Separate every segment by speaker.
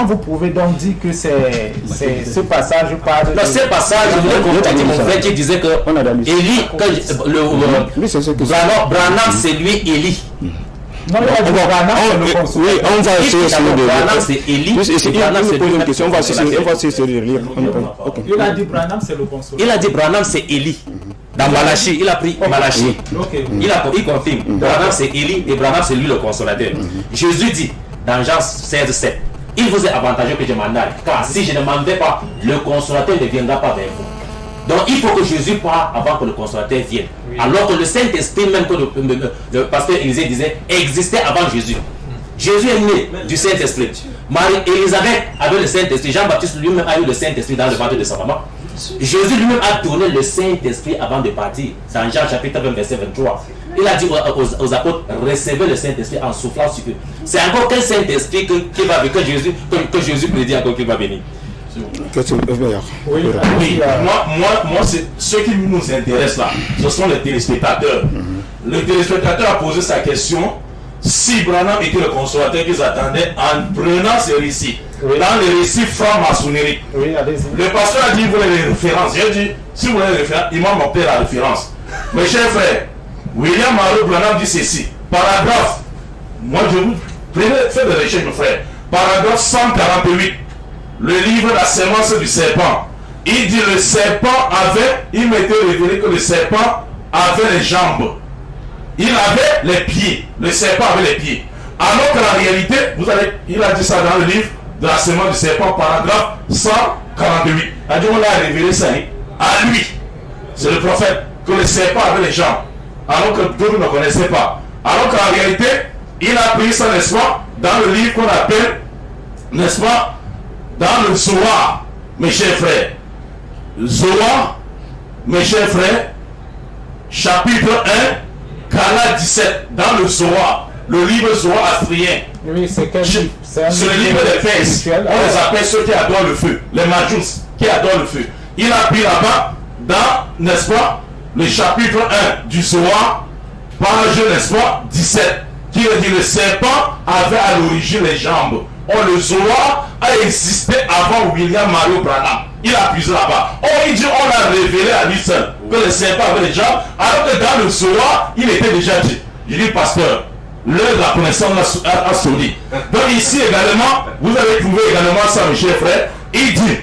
Speaker 1: vous pouvez donc dire que ce passage parle
Speaker 2: de... ce passage, mon frère qui disait que Élie, Branham, c'est lui Élie.
Speaker 1: Non, il a dit Branham, c'est le consolateur.
Speaker 3: Oui, on va essayer de...
Speaker 2: Branham, c'est Élie.
Speaker 3: Il pose une question, on va essayer de lire.
Speaker 1: Il a dit Branham, c'est le consolateur.
Speaker 2: Il a dit Branham, c'est Élie. Dans Malachi, il a pris Malachi. Il confirme. Branham, c'est Élie et Branham, c'est lui le consolateur. Jésus dit dans Jean 16, 7, il vous est avantageux que je m'en aille, car si je ne m'en vais pas, le consolateur ne viendra pas vers vous. Donc il faut que Jésus parte avant que le consolateur vienne. Oui. Alors que le Saint-Esprit, même que le pasteur Élisée disait, existait avant Jésus. Jésus est né du Saint-Esprit. Marie-Élisabeth avait le Saint-Esprit. Jean-Baptiste lui-même a eu le Saint-Esprit dans le ventre de sa maman. Jésus lui-même a donné le Saint-Esprit avant de partir. C'est en Jean chapitre 20, verset 23. Il a dit aux apôtres, recevez le Saint-Esprit en soufflant sur eux. C'est encore quel Saint-Esprit que Jésus prédit encore qu'il va venir.
Speaker 4: Oui, moi c'est ce qui nous intéresse là, ce sont les téléspectateurs. Le téléspectateur a posé sa question si Branham était le consolateur qu'ils attendaient en prenant ces récits. Dans les récits franc-maçonnerie. Le pasteur a dit vous voulez les références. J'ai dit si vous voulez les références, il m'a montré la référence. Mes chers frères, William Marlowe Branham dit ceci. Paragraphe, moi je vous faites des recherches, mes frères. Paragraphe 148. Le livre La sémence du serpent. Il dit le serpent avait, il m'était révélé que le serpent avait les jambes. Il avait les pieds. Le serpent avait les pieds. Alors que la réalité, il a dit ça dans le livre de La sémence du serpent, paragraphe 148. Il a dit on l'a révélé ça à lui. C'est le prophète, que le serpent avait les jambes. Alors que d'autres ne connaissaient pas. Alors que la réalité, il a pris ça, n'est-ce pas, dans le livre qu'on appelle, n'est-ce pas, dans le Zohar, mes chers frères. Zohar, mes chers frères, chapitre 1, Kala 17, dans le Zohar, le livre Zohar astrien.
Speaker 1: Oui, c'est quel livre?
Speaker 4: C'est le livre des Perses. On les appelle ceux qui adorent le feu, les Majus, qui adorent le feu. Il a pris là-bas, dans, n'est-ce pas, le chapitre 1 du Zohar, page, n'est-ce pas, 17, qui dit le serpent avait à l'origine les jambes. Or, le Zohar a existé avant William Mario Branham. Il a puisé là-bas. Or, il dit, on l'a révélé à lui seul que le serpent avait les jambes, alors que dans le Zohar, il était déjà dit. Je dis, pasteur, l'heure de la connaissance a sonné. Donc, ici également, vous avez trouvé également ça, mes chers frères. Il dit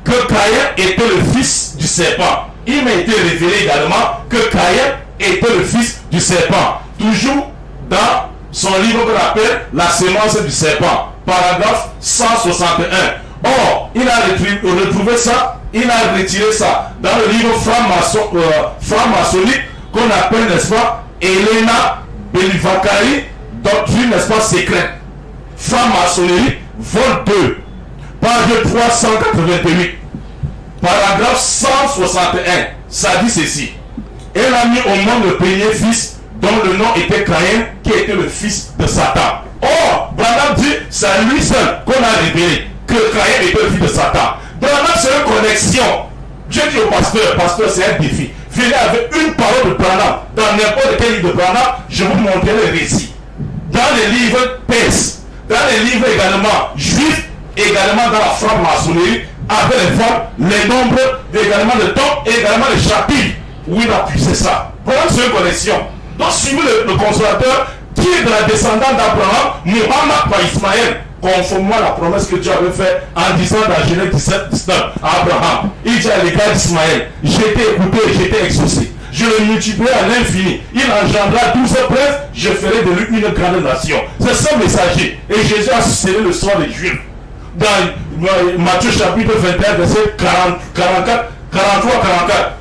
Speaker 4: que Caïn était le fils du serpent. Il m'a été révélé également que Caïn était le fils du serpent. Toujours dans son livre qu'on appelle La sémence du serpent, paragraphe 161. Or, il a retrouvé ça, il a retiré ça dans le livre franc-maçonnique qu'on appelle, n'est-ce pas, Elena Belivacari, doctrine, n'est-ce pas, secrète. Franc-maçonnerie, vol 2, page 388, paragraphe 161. Ça dit ceci. Elle a mis au monde le premier fils dont le nom était Caïn, qui était le fils de Satan. Or, Branham dit, c'est à lui seul qu'on a révélé que Caïn était le fils de Satan. Branham, c'est une connexion. Je dis au pasteur, c'est un défi. Venez avec une parole de Branham. Dans n'importe quel livre de Branham, je vous montrerai le récit. Dans les livres perses, dans les livres également juifs, également dans la franc-maçonnerie, avec les formes, les nombres, également le temps, et également les chapitres où il a puisé ça. Branham, c'est une connexion. Donc suivez le consolateur qui est de la descendante d'Abraham, Muhammad par Ismaël, conformément à la promesse que Dieu avait faite en disant dans Genèse 17, 19 à Abraham. Il dit à l'égard d'Ismaël, j'ai été écouté et j'ai été exaucé. Je le multiplierai à l'infini. Il engendra 12 princes, je ferai de lui une grande nation. C'est son messager. Et Jésus a scellé le sang des Juifs. Dans Matthieu chapitre 21, verset 44, 43-44,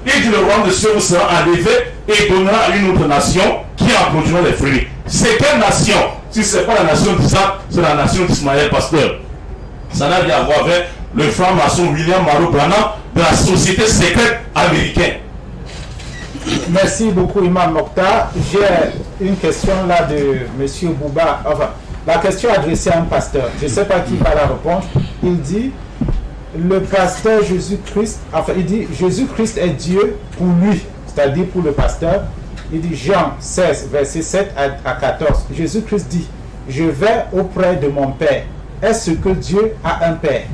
Speaker 4: il dit le royaume de cieux vous sera enlevé et donnera à une autre nation qui en produira les fruits. C'est quelle nation? Si ce n'est pas la nation d'Isaac, c'est la nation d'Ismaël, pasteur. Ça n'a rien à voir avec le franc-maçon William Mario Branham de la société secrète américaine.
Speaker 1: Merci beaucoup, Imam Mokhtar. J'ai une question là de M. Bouba. Enfin, la question adressée à un pasteur. Je ne sais pas qui va la répondre. Il dit le pasteur Jésus-Christ, enfin, il dit Jésus-Christ est Dieu pour lui, c'est-à-dire pour le pasteur. Il dit Jean 16, verset 7 à 14. Jésus-Christ dit je vais auprès de mon Père. est-ce que Dieu a un père?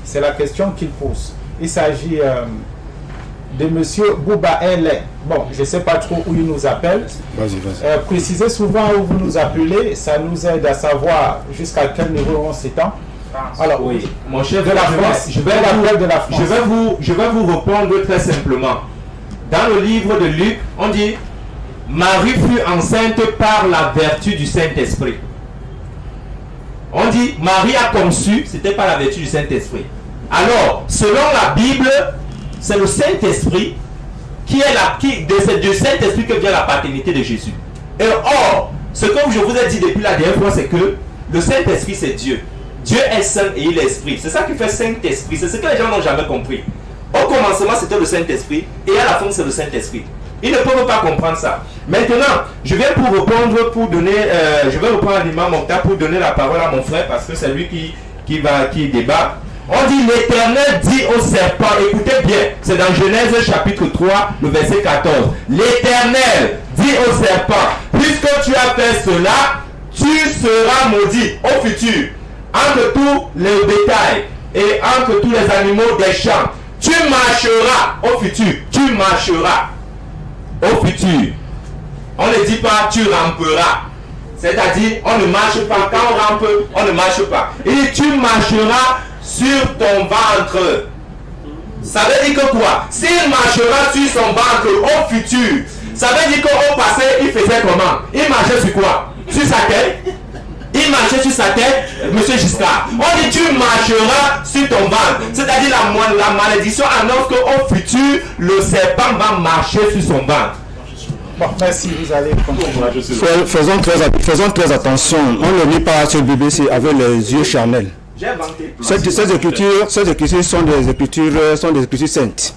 Speaker 1: C'est la question qu'il pose. Il s'agit de monsieur Bouba L. Bon, je ne sais pas trop où il nous appelle.
Speaker 3: Vas-y.
Speaker 1: Précisez souvent où vous nous appelez, ça nous aide à savoir jusqu'à quel niveau on s'étend. Alors,
Speaker 2: oui, mon chef
Speaker 1: de la France,
Speaker 2: je vais vous répondre très simplement. Dans le livre de Luc, on dit Marie fut enceinte par la vertu du Saint-Esprit. On dit Marie a conçu, c'était par la vertu du Saint-Esprit. Alors, selon la Bible, c'est le Saint-Esprit qui est du Saint-Esprit que vient la paternité de Jésus. Et or, ce que je vous ai dit depuis la dernière fois, c'est que le Saint-Esprit, c'est Dieu. Dieu est saint et il est esprit. C'est ça qui fait Saint-Esprit. C'est ce que les gens n'ont jamais compris. Au commencement, c'était le Saint-Esprit et à la fin, c'est le Saint-Esprit. Ils ne peuvent pas comprendre ça. Maintenant, je viens pour répondre, pour donner, je vais reprendre l'imam Mokhtar pour donner la parole à mon frère parce que c'est lui qui débat. On dit l'Éternel dit au serpent, écoutez bien, c'est dans Genèse chapitre 3, le verset 14. L'Éternel dit au serpent, puisque tu as fait cela, tu seras maudit au futur, entre tous les bétails et entre tous les animaux des champs. Tu marcheras au futur, tu marcheras au futur. On ne dit pas tu ramperas. C'est-à-dire, on ne marche pas. Quand on rampe, on ne marche pas. Et tu marcheras sur ton ventre. Ça veut dire que quoi? S'il marchera sur son ventre au futur, ça veut dire qu'au passé, il faisait comment? Il marchait sur quoi? Sur sa tête? Il marchait sur sa tête, monsieur Giscard. On dit tu marcheras sur ton ventre. C'est-à-dire la malédiction annonce qu'au futur, le serpent va marcher sur son ventre.
Speaker 1: Bon, merci, vous allez continuer.
Speaker 3: Faisons très attention. On ne lit pas sur le BBC avec les yeux charnels. Ces écritures sont des écritures saintes.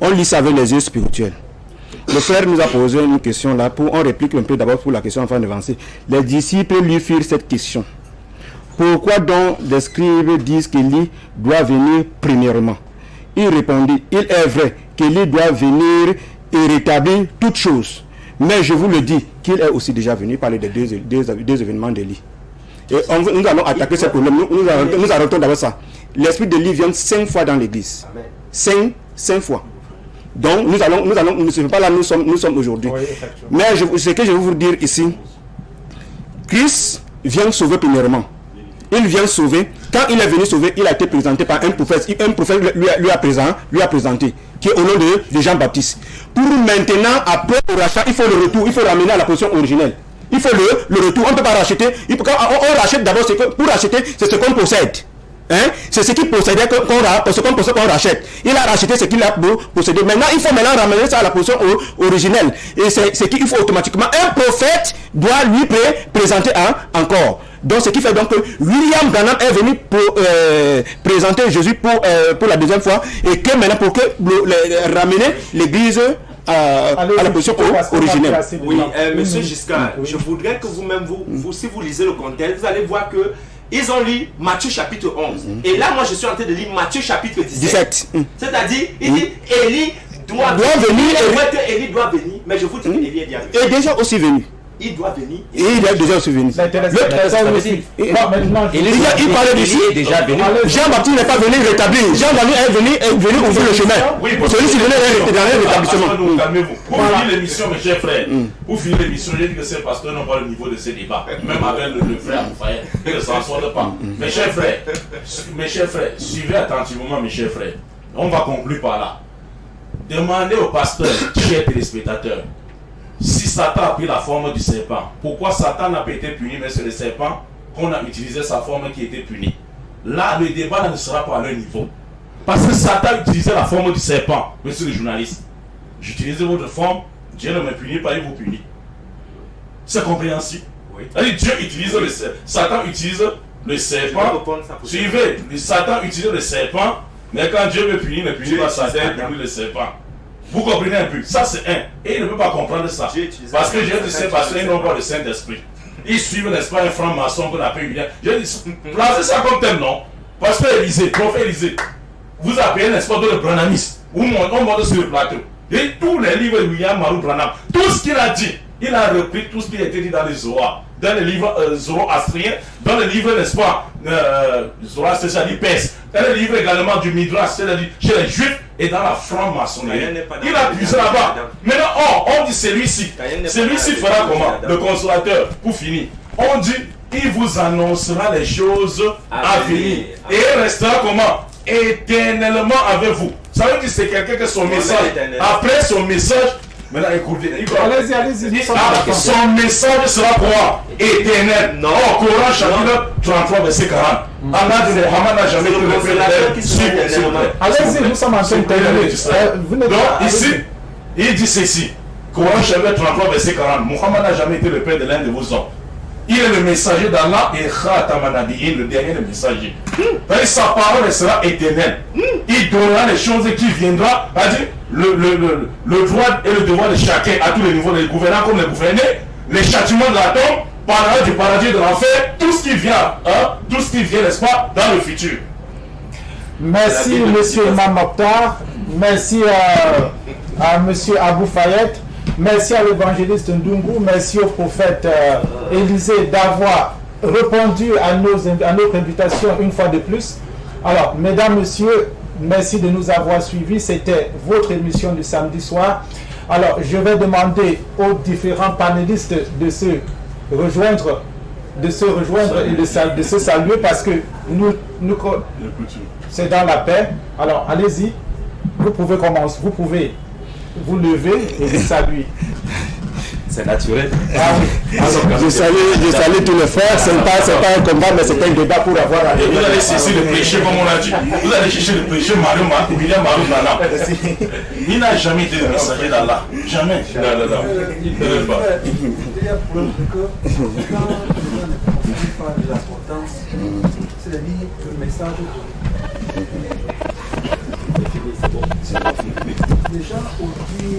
Speaker 3: On lit ça avec les yeux spirituels. Le frère nous a posé une question là, on réplique un peu d'abord pour la question afin d'avancer. Les disciples lui firent cette question. Pourquoi donc les scribes disent qu'Élie doit venir premièrement? Il répondit, il est vrai qu'Élie doit venir et rétablir toutes choses. Mais je vous le dis qu'il est aussi déjà venu parler des deux événements d'Élie. Et nous allons attaquer ce problème. Nous arrêtons d'abord ça. L'esprit d'Élie vient 5 fois dans l'église. 5 fois. Donc nous ne sommes pas là, nous sommes aujourd'hui. Oui, mais ce que je veux vous dire ici, Christ vient sauver premièrement. Il vient sauver. Quand il est venu sauver, il a été présenté par un prophète. Un prophète lui a présenté, qui est au nom de Jean-Baptiste. Pour maintenant, après le rachat, il faut le retour, il faut ramener à la position originelle. Il faut le retour. On ne peut pas racheter. Quand on rachète d'abord, pour racheter, c'est ce qu'on possède. Hein? C'est ce qu'il possédait qu'on rachète. Il a racheté ce qu'il a possédé. Maintenant, il faut ramener ça à la position originelle. Et c'est ce qu'il faut automatiquement. Un prophète doit lui présenter encore. Donc, ce qui fait donc que William Branham est venu pour présenter Jésus pour la deuxième fois. Et que maintenant, pour ramener l'église à la position originelle.
Speaker 2: Oui, monsieur Giscard, je voudrais que vous-même, si vous lisez le contexte, vous allez voir que ils ont lu Matthieu chapitre 11. Et là, moi, je suis en train de lire Matthieu chapitre 17. C'est-à-dire, il dit, Élie doit venir. Il est vrai que Élie doit venir, mais je vous dis qu'Élie est déjà venu.
Speaker 3: Il est déjà aussi venu.
Speaker 2: Il doit venir.
Speaker 3: Et il est déjà aussi venu. Il parlait d'ici.
Speaker 2: Déjà venu.
Speaker 3: Jean-Baptiste n'est pas venu rétablir. Jean-Baptiste est venu ouvrir le chemin. Celui-ci venait dans le rétablissement.
Speaker 4: Calmez-vous. Pour finir l'émission, mes chers frères, pour finir l'émission, j'ai dit que ces pasteurs n'ont pas le niveau de ces débats. Même avec le frère Moufaïen, ils ne s'en sortent pas. Mes chers frères, suivez attentivement, mes chers frères. On va conclure par là. Demandez aux pasteurs, chers téléspectateurs, si Satan a pris la forme du serpent, pourquoi Satan n'a pas été puni, mais c'est le serpent qu'on a utilisé sa forme qui était puni. Là, le débat ne sera pas à leur niveau. Parce que Satan utilisait la forme du serpent, monsieur le journaliste. J'utilisais votre forme, Dieu ne me punit pas, il vous punit. C'est compréhensible. Oui. Dieu utilise le serpent, Satan utilise le serpent. Suivez, Satan utilise le serpent, mais quand Dieu me punit, il ne punit pas Satan, il punit le serpent. Vous comprenez un peu? Ça c'est un. Et il ne peut pas comprendre ça. Parce que j'ai dit c'est parce qu'ils n'ont pas le Saint-Esprit. Ils suivent, n'est-ce pas, un franc-maçon qu'on appelle William. J'ai dit, placez ça comme tel nom. Pasteur Élisée, prophète Élisée. Vous appelez, n'est-ce pas, de le branamiste. On monte sur le plateau. Et tous les livres de William Marou Branham, tout ce qu'il a dit, il a repris tout ce qui a été dit dans les Zohar. dans les livres zoroastriens, dans les livres, n'est-ce pas, zoroastrien, c'est-à-dire perse, dans les livres également du Midrash, c'est-à-dire chez les Juifs et dans la franc-maçonnerie. Il a puisé là-bas. Maintenant, on dit celui-ci fera comment? Le consolateur, pour finir. On dit, il vous annoncera les choses à venir. Et il restera comment? Éternellement avec vous. Ça veut dire que c'est quelqu'un que son message, après son message, maintenant écoutez,
Speaker 1: allez-y.
Speaker 4: Son message sera quoi? Éternel. Non. Coran chapitre 33 verset 40. Allah de Muhammad n'a jamais été le père.
Speaker 1: Allez-y, nous sommes en train de terminer.
Speaker 4: Donc ici, il dit ceci. Coran chapitre 33 verset 40. Muhammad n'a jamais été le père de l'un de vos hommes. Il est le messager d'Allah et Khatamanadiyin, le dernier messager. Sa parole sera éternelle. Il donnera les choses qui viendront, c'est-à-dire le droit et le devoir de chacun à tous les niveaux, les gouvernants comme les gouvernés, les châtiments de la tombe, parlera du paradis et de l'enfer, tout ce qui vient, n'est-ce pas, dans le futur.
Speaker 1: Merci, monsieur Imam Mokhtar. Merci à monsieur Abou Fayed. Merci à l'évangéliste Ndungu, merci au prophète Élisée d'avoir répondu à notre invitation une fois de plus. Alors, mesdames, messieurs, merci de nous avoir suivis. C'était votre émission du samedi soir. Alors, je vais demander aux différents panélistes de se rejoindre et de se saluer parce que nous c'est dans la paix. Alors, allez-y. Vous pouvez commencer. Vous pouvez vous lever et vous saluer.
Speaker 2: C'est naturel.
Speaker 1: Ah oui.
Speaker 3: Je salue tous les frères. C'est pas un combat, mais c'est un débat pour avoir.
Speaker 4: Vous allez cesser de prêcher comme on l'a dit. Vous allez chercher de prêcher William Marou Nana. Il n'a jamais été le messager d'Allah. Jamais. Non. Il ne veut pas.
Speaker 5: Il y a preuve que quand on parle de l'importance, c'est-à-dire le message. Déjà, aujourd'hui,